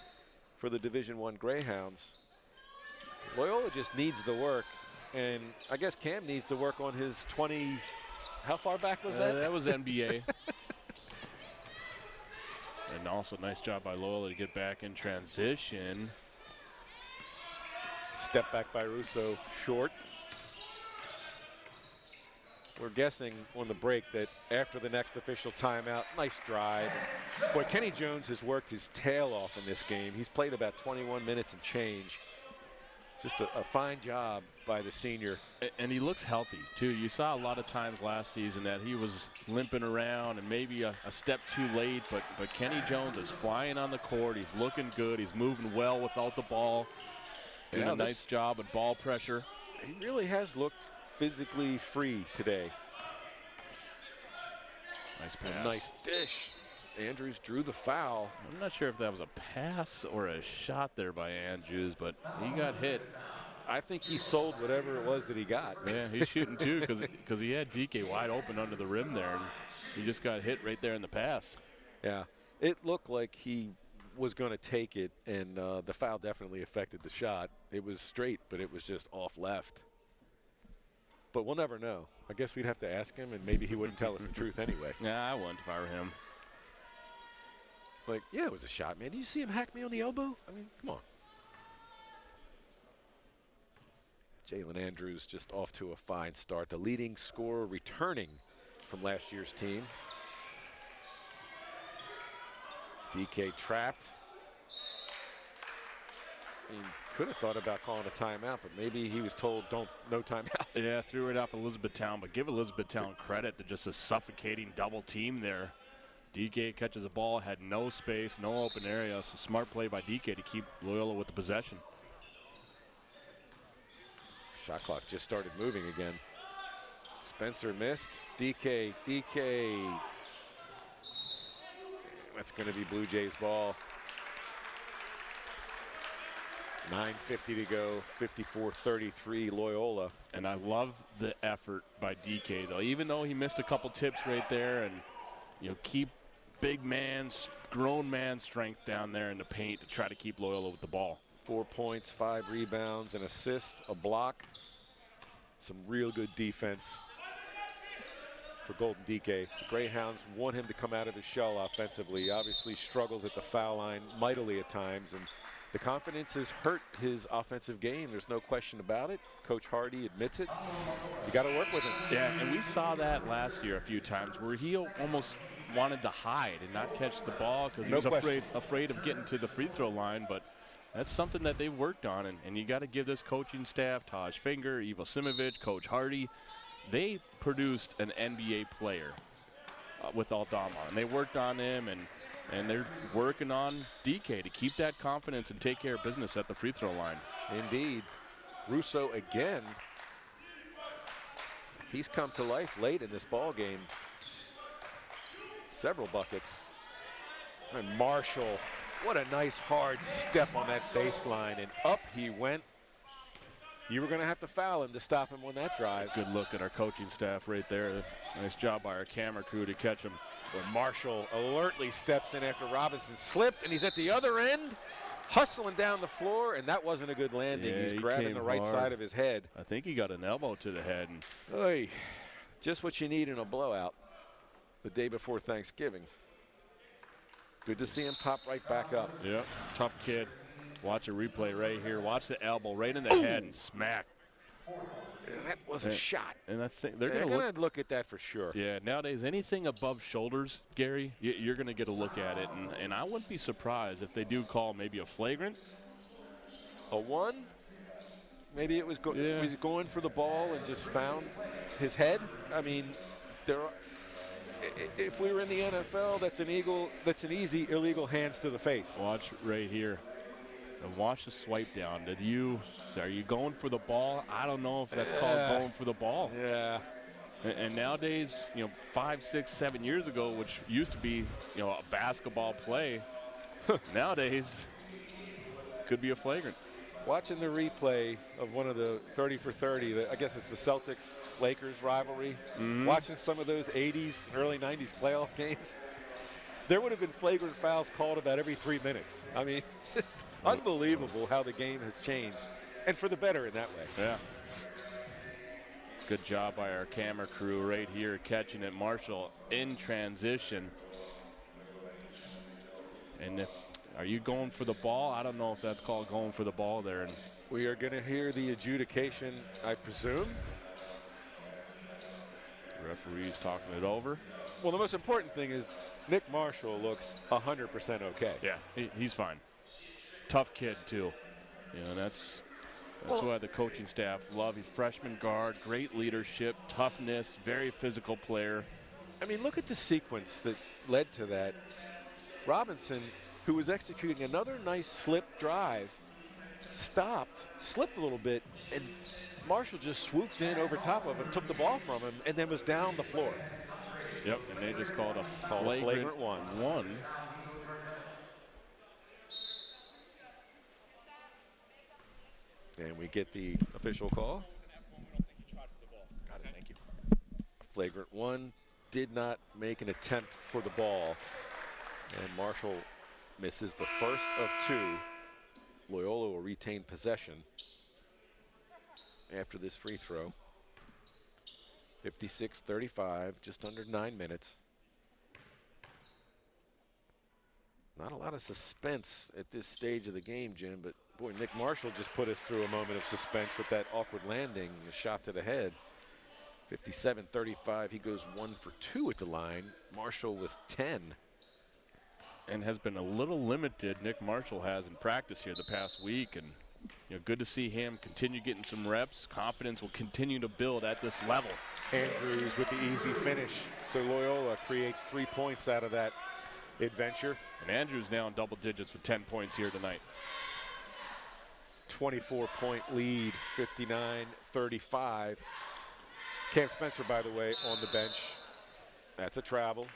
for the Division I Greyhounds. Loyola just needs the work. And I guess Cam needs to work on his 20 How far back was that? That was NBA. And also nice job by Loyola to get back in transition. Step back by Russo, short. We're guessing on the break that after the next official timeout, nice drive. Boy, Kenny Jones has worked his tail off in this game. He's played about 21 minutes and change. Just a fine job by the senior. And he looks healthy, too. You saw a lot of times last season that he was limping around and maybe a step too late, but Kenny Jones is flying on the court. He's looking good. He's moving well without the ball. Doing a nice job with ball pressure. He really has looked physically free today. Nice pass. A nice dish. Andrews drew the foul. I'm not sure if that was a pass or a shot there by Andrews, but he got hit. I think he sold whatever it was that he got. Yeah, he's shooting too because he had DK wide open under the rim there, and he just got hit right there in the pass. Yeah, it looked like he was going to take it, and the foul definitely affected the shot. It was straight, but it was just off left. But we'll never know. I guess we'd have to ask him, and maybe he wouldn't tell us the truth anyway. Yeah, I wouldn't if I were him. Like, yeah, it was a shot, man. Did you see him hack me on the elbow? I mean, come on. Jalen Andrews just off to a fine start. The leading scorer returning from last year's team. DK trapped. He could have thought about calling a timeout, but maybe he was told no timeout. Yeah, threw it off Elizabethtown, but give Elizabethtown credit to just a suffocating double team there. DK catches the ball, had no space, no open area. So smart play by DK to keep Loyola with the possession. Shot clock just started moving again. Spencer missed. DK. That's going to be Blue Jays ball. 9:50 to go, 54-33 Loyola. And I love the effort by DK, though. Even though he missed a couple tips right there, and keep big man's, grown man strength down there in the paint to try to keep Loyola with the ball. 4 points, 5 rebounds, an assist, a block. Some real good defense for Golden DK. The Greyhounds want him to come out of his shell offensively. He obviously struggles at the foul line mightily at times, and the confidence has hurt his offensive game. There's no question about it. Coach Hardy admits it. You got to work with him. Yeah, and we saw that last year a few times where he almost wanted to hide and not catch the ball because he was afraid of getting to the free throw line. But that's something that they've worked on, and you got to give this coaching staff, Taj Finger, Ivo Simovic, Coach Hardy, they produced an NBA player with Aldama, and they worked on him, and they're working on DK to keep that confidence and take care of business at the free throw line. Indeed. Russo again. He's come to life late in this ball game. Several buckets. And Marshall, what a nice hard step on that baseline, and up he went. You were going to have to foul him to stop him on that drive. Good look at our coaching staff right there. Nice job by our camera crew to catch him. Where Marshall alertly steps in after Robinson slipped, and he's at the other end, hustling down the floor, and that wasn't a good landing. Yeah, he's grabbing the right side of his head. I think he got an elbow to the head. Oy, just what you need in a blowout the day before Thanksgiving. Good to see him pop right back up. Yep, tough kid. Watch a replay right here. Watch the elbow right in the head and smack. That was a shot. And I think they're going to look at that for sure. Yeah, nowadays anything above shoulders, Gary, you're going to get a look at it. And I wouldn't be surprised if they do call maybe a flagrant. A one? Maybe it was, was he going for the ball and just found his head? I mean, if we were in the NFL, that's an easy illegal hands to the face. Watch right here. And watch the swipe down. Are you going for the ball? I don't know if that's called going for the ball. Yeah. And nowadays, 5, 6, 7 years ago, which used to be, a basketball play, nowadays could be a flagrant. Watching the replay of one of the 30 for 30, I guess it's the Celtics-Lakers rivalry, watching some of those 80s, early 90s playoff games, there would have been flagrant fouls called about every 3 minutes. I mean, just unbelievable how the game has changed, and for the better in that way. Yeah. Good job by our camera crew right here catching it. Marshall in transition. And are you going for the ball? I don't know if that's called going for the ball there. And we are going to hear the adjudication, I presume. The referee's talking it over. Well, the most important thing is Nick Marshall looks 100% okay. Yeah, he's fine. Tough kid, too. You know, that's why the coaching staff love. He's freshman guard, great leadership, toughness, very physical player. I mean, look at the sequence that led to that. Robinson, who was executing another nice slip drive, stopped, slipped a little bit, and Marshall just swooped in over top of him, took the ball from him, and then was down the floor. Yep, and they just called a flagrant one. And we get the official call. Got it, thank you. Flagrant one, did not make an attempt for the ball. And Marshall misses the first of two. Loyola will retain possession after this free throw. 56-35, just under 9 minutes. Not a lot of suspense at this stage of the game, Jim, but boy, Nick Marshall just put us through a moment of suspense with that awkward landing, a shot to the head. 57-35, he goes 1 for 2 at the line. Marshall with 10. And has been a little limited, Nick Marshall has, in practice here the past week. And you know, good to see him continue getting some reps. Confidence will continue to build at this level. Andrews with the easy finish. So Loyola creates 3 points out of that adventure. And Andrews now in double digits with 10 points here tonight. 24-point lead, 59-35. Cam Spencer, by the way, on the bench. That's a travel.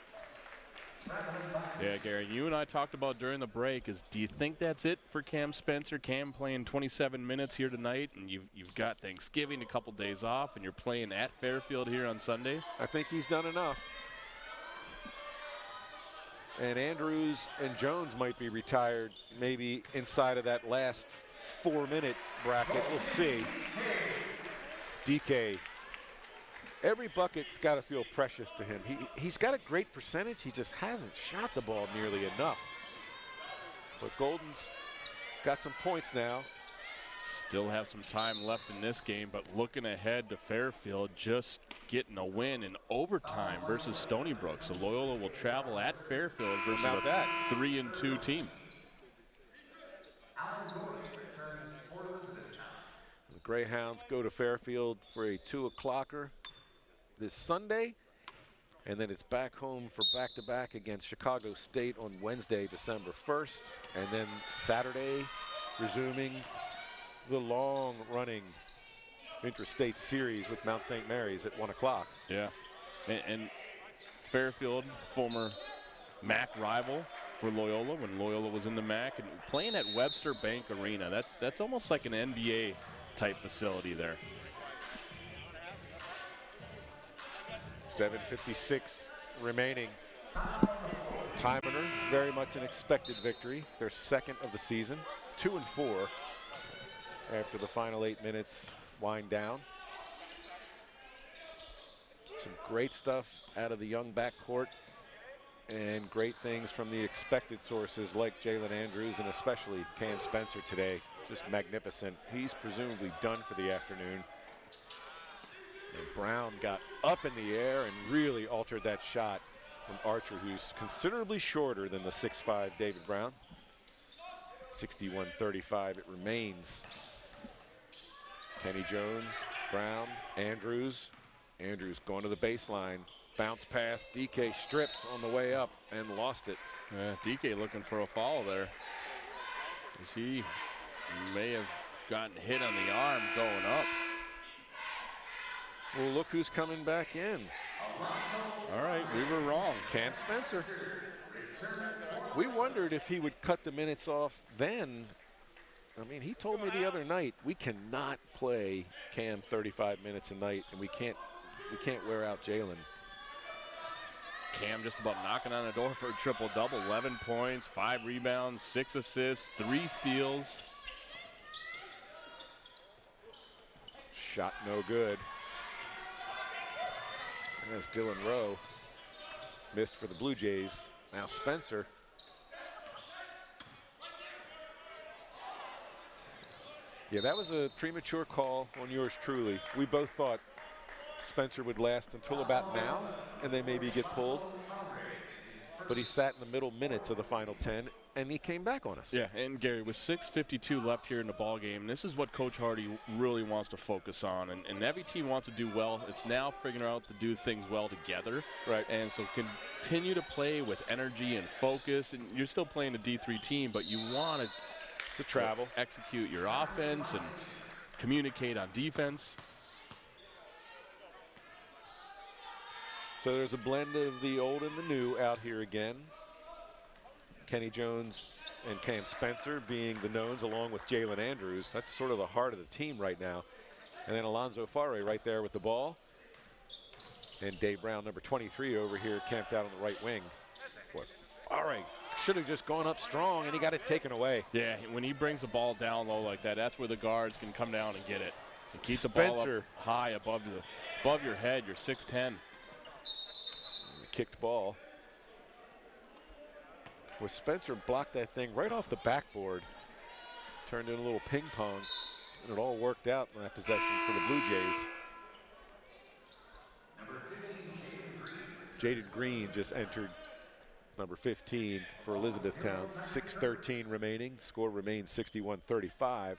Yeah, Gary, you and I talked about during the break is, do you think that's it for Cam Spencer? Cam playing 27 minutes here tonight, and you've got Thanksgiving, a couple days off, and you're playing at Fairfield here on Sunday? I think he's done enough. And Andrews and Jones might be retired maybe inside of that last 4-minute bracket. We'll see. DK. Every bucket's got to feel precious to him. He's got a great percentage. He just hasn't shot the ball nearly enough. But Golden's got some points now. Still have some time left in this game, but looking ahead to Fairfield, just getting a win in overtime versus Stony Brook. So Loyola will travel at Fairfield versus a 3-2 team. The Greyhounds go to Fairfield for a 2-o'clocker this Sunday, and then it's back home for back-to-back against Chicago State on Wednesday, December 1st, and then Saturday resuming the long-running interstate series with Mount St. Mary's at 1 o'clock. Yeah, and Fairfield, former MAC rival for Loyola when Loyola was in the MAC, and playing at Webster Bank Arena. That's almost like an NBA type facility there. 7:56 remaining. Timiner, very much an expected victory. Their second of the season, 2-4 after the final 8 minutes wind down. Some great stuff out of the young backcourt and great things from the expected sources like Jalen Andrews and especially Cam Spencer today. Just magnificent. He's presumably done for the afternoon. And Brown got up in the air and really altered that shot from Archer, who's considerably shorter than the 6'5" David Brown. 61-35 it remains. Kenny Jones, Brown, Andrews. Andrews going to the baseline. Bounce pass, DK stripped on the way up and lost it. DK looking for a foul there. As he may have gotten hit on the arm going up. Well, look who's coming back in. All right, we were wrong. Cam Spencer. We wondered if he would cut the minutes off then. I mean, he told me the other night, we cannot play Cam 35 minutes a night, and we can't wear out Jalen. Cam just about knocking on the door for a triple-double. 11 points, 5 rebounds, 6 assists, 3 steals. Shot no good. As Dylan Rowe missed for the Blue Jays. Now Spencer. Yeah, that was a premature call on yours truly. We both thought Spencer would last until about now, and then maybe get pulled. But he sat in the middle minutes of the final 10, and he came back on us. Yeah, and Gary, with 6:52 left here in the ball game, this is what Coach Hardy really wants to focus on. And every team wants to do well. It's now figuring out to do things well together. Right. And so continue to play with energy and focus. And you're still playing a D3 team, but you want to travel, execute your offense and communicate on defense. So there's a blend of the old and the new out here again. Kenny Jones and Cam Spencer being the knowns along with Jalen Andrews. That's sort of the heart of the team right now. And then Alonzo Farre right there with the ball. And Dave Brown, number 23, over here camped out on the right wing. Boy, Farre should have just gone up strong, and he got it taken away. Yeah, when he brings the ball down low like that, that's where the guards can come down and get it. And keep the ball up high above your head. You're 6'10". Kicked ball. Well, Spencer blocked that thing right off the backboard. Turned in a little ping pong, and it all worked out in that possession for the Blue Jays. Jaden Green just entered, number 15 for Elizabethtown. 6:13 remaining. Score remains 61-35.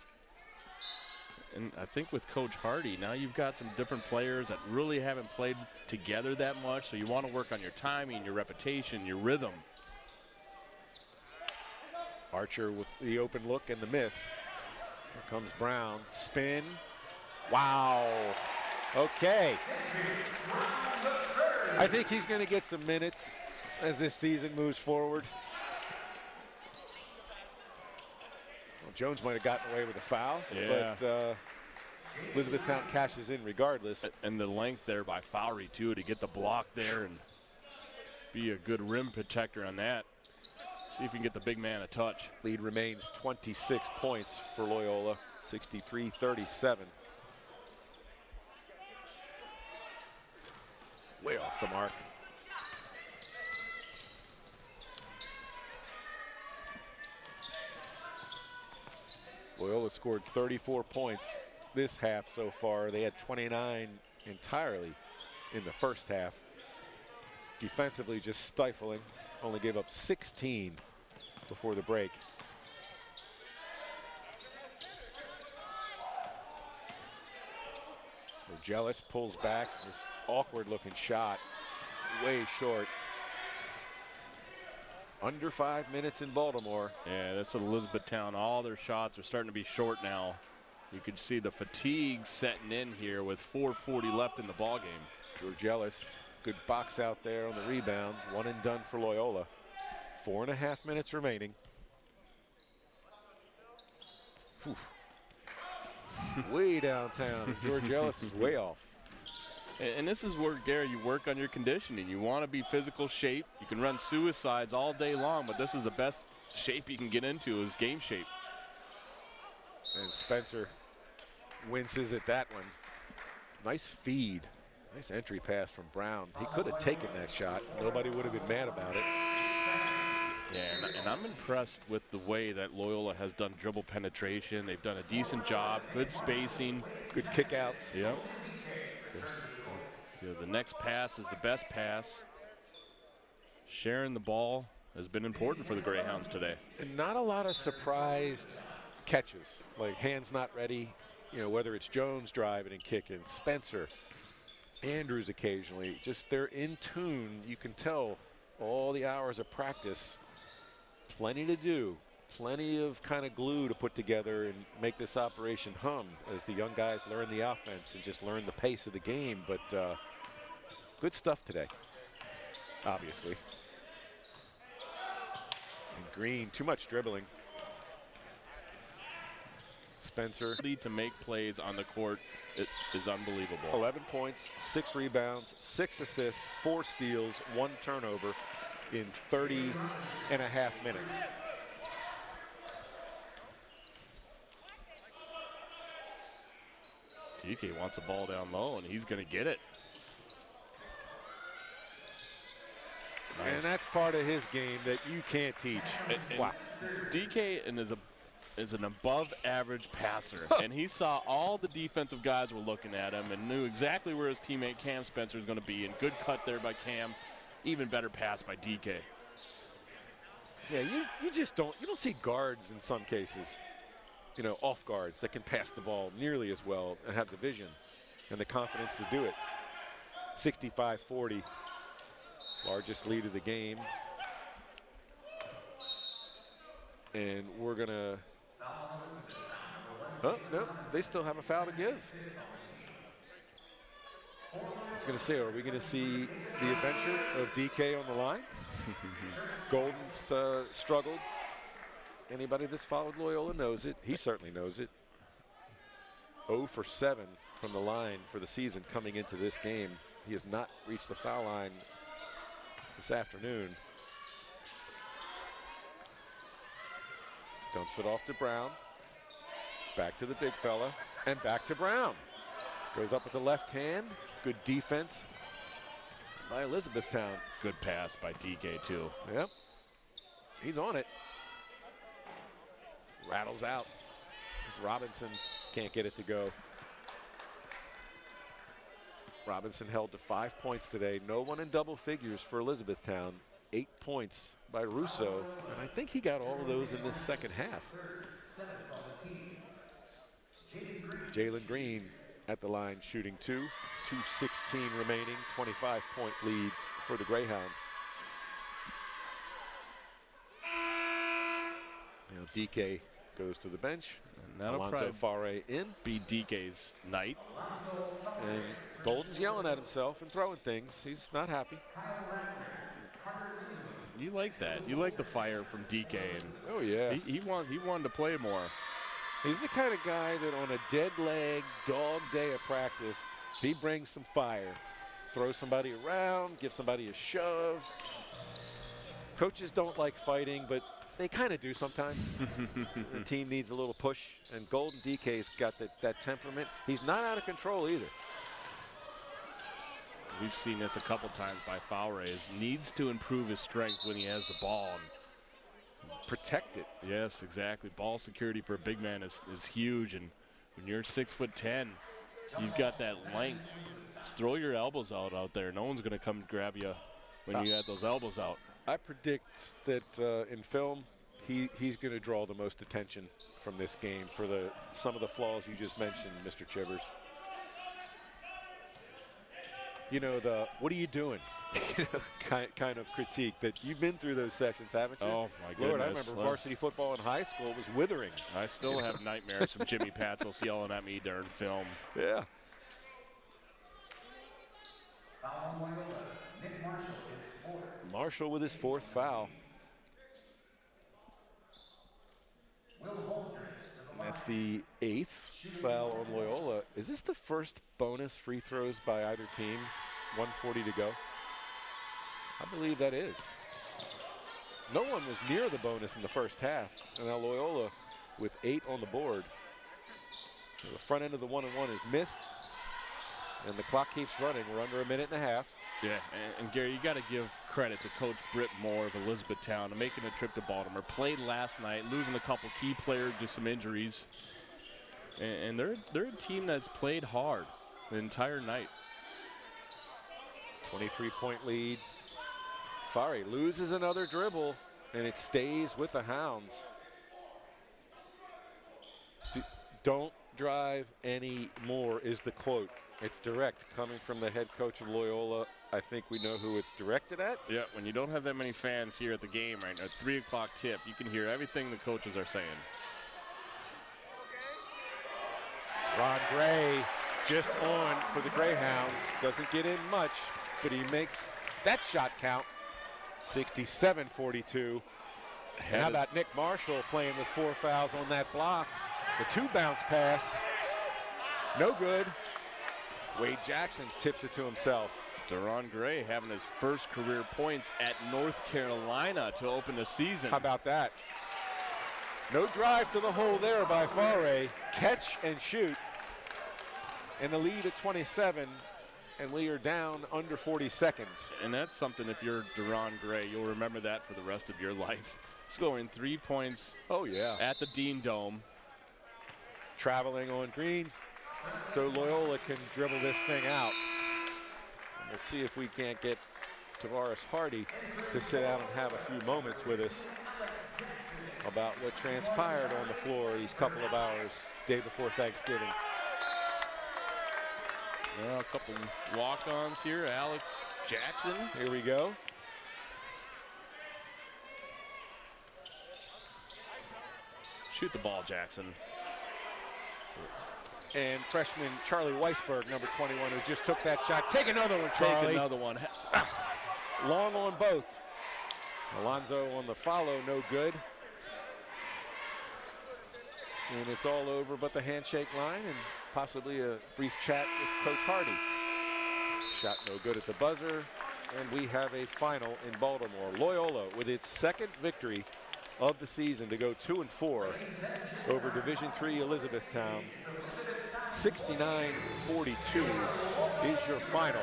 And I think with Coach Hardy, now you've got some different players that really haven't played together that much, so you want to work on your timing, your repetition, your rhythm. Archer with the open look and the miss. Here comes Brown. Spin. Wow. Okay. I think he's going to get some minutes as this season moves forward. Well, Jones might have gotten away with a foul, but Elizabethtown cashes in regardless. And the length there by Farre, too, to get the block there and be a good rim protector on that. See if you can get the big man a touch. Lead remains 26 points for Loyola, 63-37. Way off the mark. Loyola scored 34 points this half so far. They had 29 entirely in the first half. Defensively just stifling. Only gave up 16 before the break. Jealous pulls back. This awkward looking shot. Way short. Under 5 minutes in Baltimore. Yeah, that's Elizabethtown. All their shots are starting to be short now. You can see the fatigue setting in here with 4:40 left in the ball game. Georgelis, good box out there on the rebound. One and done for Loyola. 4.5 minutes remaining. Way downtown. Georgelis is way off. And this is where, Gary, you work on your conditioning. You want to be physical shape. You can run suicides all day long, but this is the best shape you can get into is game shape. And Spencer winces at that one. Nice feed. Nice entry pass from Brown. He could have taken that shot. Nobody would have been mad about it. Yeah, and I'm impressed with the way that Loyola has done dribble penetration. They've done a decent job, good spacing. Good kickouts. Yep. Yeah, the next pass is the best pass. Sharing the ball has been important for the Greyhounds today. And not a lot of surprised catches, like hands not ready, you know, whether it's Jones driving and kicking, Spencer, Andrews occasionally. Just they're in tune. You can tell all the hours of practice. Plenty to do. Plenty of kind of glue to put together and make this operation hum as the young guys learn the offense and just learn the pace of the game. But good stuff today, obviously. And Green, too much dribbling. Spencer. To make plays on the court is unbelievable. 11 points, 6 rebounds, 6 assists, 4 steals, 1 turnover in 30.5 minutes. TK wants the ball down low, and he's going to get it. Nice. And that's part of his game that you can't teach. Wow. DK is an above-average passer, and he saw all the defensive guys were looking at him and knew exactly where his teammate Cam Spencer is going to be. And good cut there by Cam. Even better pass by DK. Yeah, you just don't see guards in some cases, off guards that can pass the ball nearly as well and have the vision and the confidence to do it. 65-40, largest lead of the game. And we're gonna, oh, no, they still have a foul to give. I was gonna say, are we gonna see the adventure of DK on the line? Golden's struggled. Anybody that's followed Loyola knows it. He certainly knows it. 0 for 7 from the line for the season coming into this game. He has not reached the foul line this afternoon. Dumps it off to Brown. Back to the big fella. And back to Brown. Goes up with the left hand. Good defense by Elizabethtown. Good pass by DK, too. Yep. He's on it. Rattles out. Robinson can't get it to go. Robinson held to 5 points today. No one in double figures for Elizabethtown. 8 points by Russo. And I think he got all of those in this second half. Jalen Green at the line shooting 2. 2:16 remaining. 25-point lead for the Greyhounds. Now DK goes to the bench. And that'll Alonzo Farre in. Be DK's night. And Golden's yelling at himself and throwing things. He's not happy. You like that. You like the fire from DK. And oh, yeah. He wanted to play more. He's the kind of guy that on a dead leg, dog day of practice, he brings some fire. Throw somebody around, give somebody a shove. Coaches don't like fighting, but they kind of do sometimes. The team needs a little push, and Golden DK's got that temperament. He's not out of control either. We've seen this a couple times by Farre. Needs to improve his strength when he has the ball. And protect it. Yes, exactly. Ball security for a big man is huge, and when you're 6'10", you've got that length. Just throw your elbows out there. No one's going to come grab you when you have those elbows out. I predict that in film, he's going to draw the most attention from this game for some of the flaws you just mentioned, Mr. Chivers. You know, what are you doing? kind of critique that you've been through those sessions, haven't you? Oh, my goodness. Lord, I remember varsity football in high school was withering. I still have nightmares from Jimmy Patsos yelling at me during film. Yeah. Marshall with his 4th foul. And that's the 8th foul on Loyola. Is this the first bonus free throws by either team? 1:40 to go. I believe that is. No one was near the bonus in the first half. And now Loyola with 8 on the board. So the front end of the 1-and-1 is missed. And the clock keeps running. We're under a minute and a half. Yeah, and Gary, you got to give credit to Coach Britt Moore of Elizabethtown making a trip to Baltimore. Played last night, losing a couple key players to some injuries. And they're a team that's played hard the entire night. 23-point lead. Farre loses another dribble, and it stays with the Hounds. Don't drive any more is the quote. It's direct, coming from the head coach of Loyola. I think we know who it's directed at. Yeah, when you don't have that many fans here at the game right now, 3 o'clock tip, you can hear everything the coaches are saying. Ron Gray just on for the Greyhounds. Doesn't get in much, but he makes that shot count. 67-42. And how about Nick Marshall playing with 4 fouls on that block? The 2 bounce pass. No good. Wade Jackson tips it to himself. Deron Gray having his first career points at North Carolina to open the season. How about that? No drive to the hole there by Farre. Catch and shoot. And the lead at 27 and we are down under 40 seconds. And that's something, if you're Deron Gray, you'll remember that for the rest of your life. Scoring 3 points at the Dean Dome. Traveling on green, so Loyola can dribble this thing out. And we'll see if we can't get Tavares Hardy to sit out and have a few moments with us about what transpired on the floor these couple of hours day before Thanksgiving. Well, a couple walk-ons here. Alex Jackson. Here we go. Shoot the ball, Jackson. And freshman Charlie Weisberg, number 21, who just took that shot. Take another one, Charlie. Take another one. Long on both. Alonzo on the follow, no good. And it's all over but the handshake line and possibly a brief chat with Coach Hardy. Shot no good at the buzzer, and we have a final in Baltimore. Loyola with its second victory of the season to go 2-4 over Division III Elizabethtown. 69-42 is your final.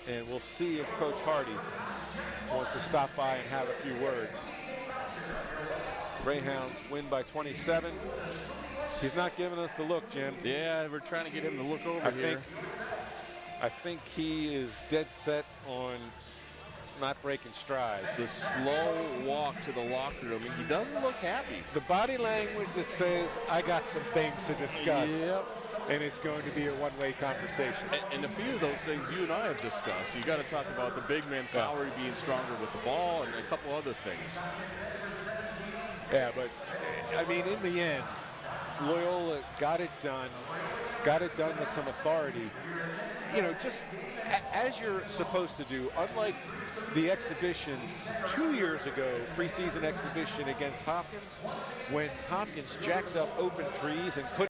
And we'll see if Coach Hardy wants to stop by and have a few words. Greyhounds win by 27. He's not giving us the look, Jim. Yeah, we're trying to get him to look over here. I think he is dead set on not breaking stride. The slow walk to the locker room, and he doesn't look happy. The body language that says, I got some things to discuss. Yep. And it's going to be a one-way conversation. And a few of those things you and I have discussed. You got to talk about the big man Fowler being stronger with the ball and a couple other things. Yeah, but I mean, in the end, Loyola got it done with some authority. You know, just as you're supposed to do, unlike the exhibition 2 years ago, preseason exhibition against Hopkins, when Hopkins jacked up open threes and couldn't